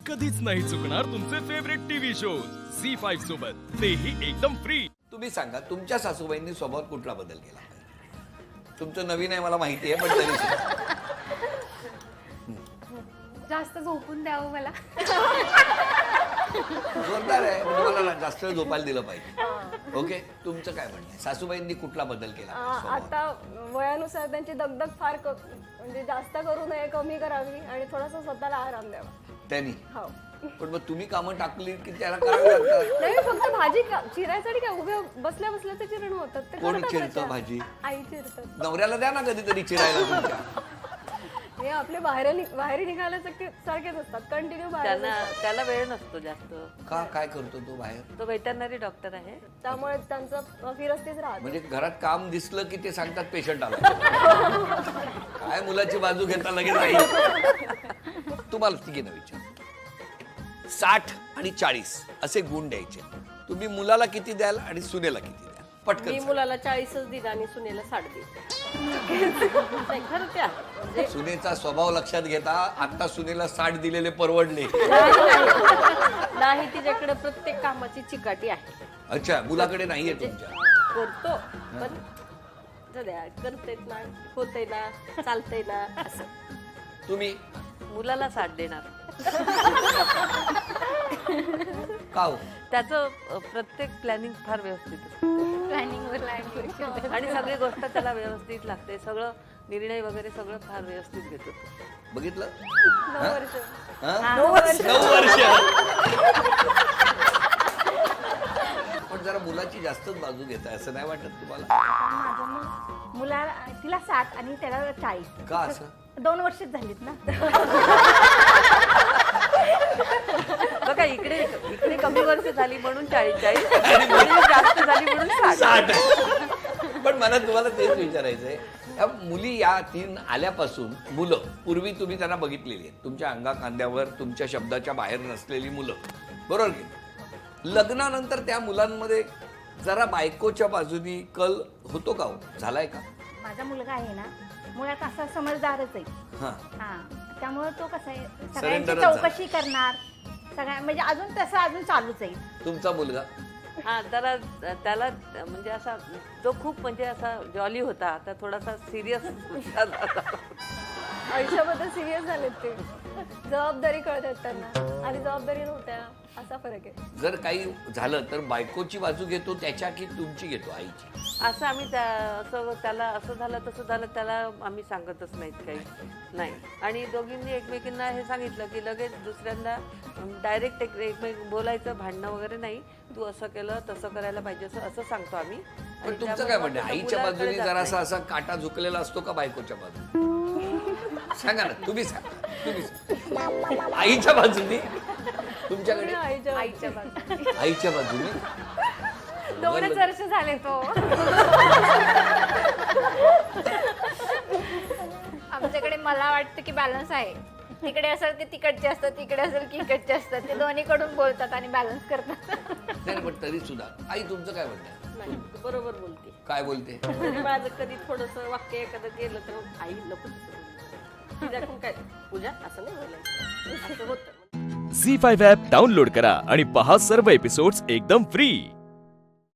कधीच नाही चुकणार तुमचे फेवरेट टीव्ही शोज झी5 सोबत, तेही एकदम फ्री. तुम्ही सांगा तुमच्या सासूबाईंनी स्वभावात कुठला बदल केला? तुमचं नवीन आहे मला माहिती आहे, पण तरी सुद्धा. जास्त झोपून द्यावं मला. जोरदार आहे, म्हणजे मला जास्त वेळ झोपायला दिलं पाहिजे. ओके, तुमचं काय म्हणणं आहे? सासूबाईंनी कुठला बदल केला स्वभावात? आता वयानुसार त्यांची दगदग फार म्हणजे जास्त करू नये, कमी करावी आणि थोडासा स्वतःला आराम द्यावा त्यांनी. हो. पण मग तुम्ही कामं टाकली की त्याला करावी लागतात. नाही, फक्त भाजी चिरायसाठी काय उभ्या बसल्या बसल्या ते चिरण होतात. ते कोण करतात चिरतं त्याच्या. भाजी? आई चिरतात. नवऱ्याला द्या ना कधीतरी चिरायला तुमच्या. हे आपले बाहेर निघायला सारखेच असतात, कंटिन्यू बाहेर असतात. त्याला वेळ नसतो जास्त. का, काय करतो तो बाहेर? तो व्हेटरनरी डॉक्टर आहे. त्यामुळे त्यांचं फिरस्तीच राहत. म्हणजे घरात काम दिसलं की ते सांगतात पेशंट आला. काय मुलाची बाजू घेता लगेच नाही. तुम्हाला तिघींना विचार, 60 आणि 40 असे गुण द्यायचे. तुम्ही मुलाला किती द्याल आणि सुनेला किती द्याल? पटकन मी सांगा. मुलाला 40च दिला आणि सुनेला 60 दिला. नाही, खरं त्या म्हणजे सुनेचा स्वभाव लक्षात घेता आता सुनेला 60 दिलेले परवडले. नाही, तिच्याकडे प्रत्येक कामाची चिकाटी आहे. अच्छा, मुलाकडे नाहीये तुमच्या? करतो पण सध्या करतेत ना, होते ना, चालतंय ना असं. तुम्ही मुलाला 60 देणार. का हो? त्याचं प्रत्येक प्लॅनिंग फार व्यवस्थित असतं. प्लॅनिंगवर आणि सगळी गोष्ट त्याला व्यवस्थित लागते. सगळं निर्णय वगैरे सगळं फार व्यवस्थित घेतो. बघितलं? 9 वर्ष. हा? 9 वर्ष. 9 वर्ष. पण जरा मुलाची जास्तच बाजू घेताय असं नाही वाटत तुम्हाला? माझं मुलाला तिला 60 आणि त्याला 40. का असं? 2 वर्षच झालीत ना. बघा, इकडे कमी वर्ष झाली म्हणून 40 आणि जास्त झाली म्हणून 60. पण मला तुम्हाला तेच विचारायचंय, या मुली या 3 आल्यापासून मुलं, पूर्वी तुम्ही त्यांना बघितलेली आहेत, तुमच्या अंगा खांद्यावर तुमच्या शब्दाच्या बाहेर नसलेली मुलं, बरोबर की? लग्नानंतर त्या मुलांमध्ये जरा बायकोच्या बाजूनी कल होतो का हो? झालाय का? माझा मुलगा आहे ना, मुळात असा समजदारच आहे. हा, हा, त्यामुळे तो कसा आहे, Surrender सगळ्यांची च झाला. चौकशी करणार, सगळ्या म्हणजे अजून तसं अजून चालूच आहे. तुमचा मुलगा? हा, त्याला म्हणजे असा तो खूप म्हणजे असा जॉली होता. आता थोडासा सिरियस आयुष्याबद्दल सिरियस झालेत ते. जबाबदारी कळतात त्यांना, आधी जबाबदारी नव्हत्या, असा फरक आहे. जर काही झालं तर बायकोची बाजू घेतो त्याच्या की तुमची घेतो, आईची? असं आम्ही त्याला असं झालं तसं झालं त्याला आम्ही सांगतच नाहीत काही नाही. आणि दोघींनी एकमेकींना हे सांगितलं की लगेच दुसऱ्यांदा डायरेक्ट एकमेक बोलायचं, भांडणं वगैरे नाही. तू असं केलं तसं करायला पाहिजे असं सांगतो आम्ही. पण तुमचं काय म्हणणं, आईच्या बाजूने जरासा असा काटा झुकलेला असतो का बायकोच्या बाजूने? सांगा ना, तुम्ही सांगा, तुम्ही सांगा. आईच्या बाजूने? तुमच्याकडे? आईच्या बाजूने. आईच्या बाजूने 2च वर्ष झाले तो. आमच्याकडे मला वाटतं की बॅलन्स आहे. तिकडे असेल ते तिकडचे असतात, तिकडे असेल की इकडचे असतात. ते दोन्हीकडून बोलतात आणि बॅलन्स करतात. नाही, पण तरी सुद्धा आई तुमचं काय म्हणणं? नाही, बरोबर बोलते. काय बोलते? जरी माझं कधी थोडस वाक्य एखादं गेलं तर आई नको तिच्याकडून काय पूजा असं नाही बोलायचं, असं होतं. झी5 ॲप डाउनलोड करा आणि पहा सर्व एपिसोड्स एकदम फ्री.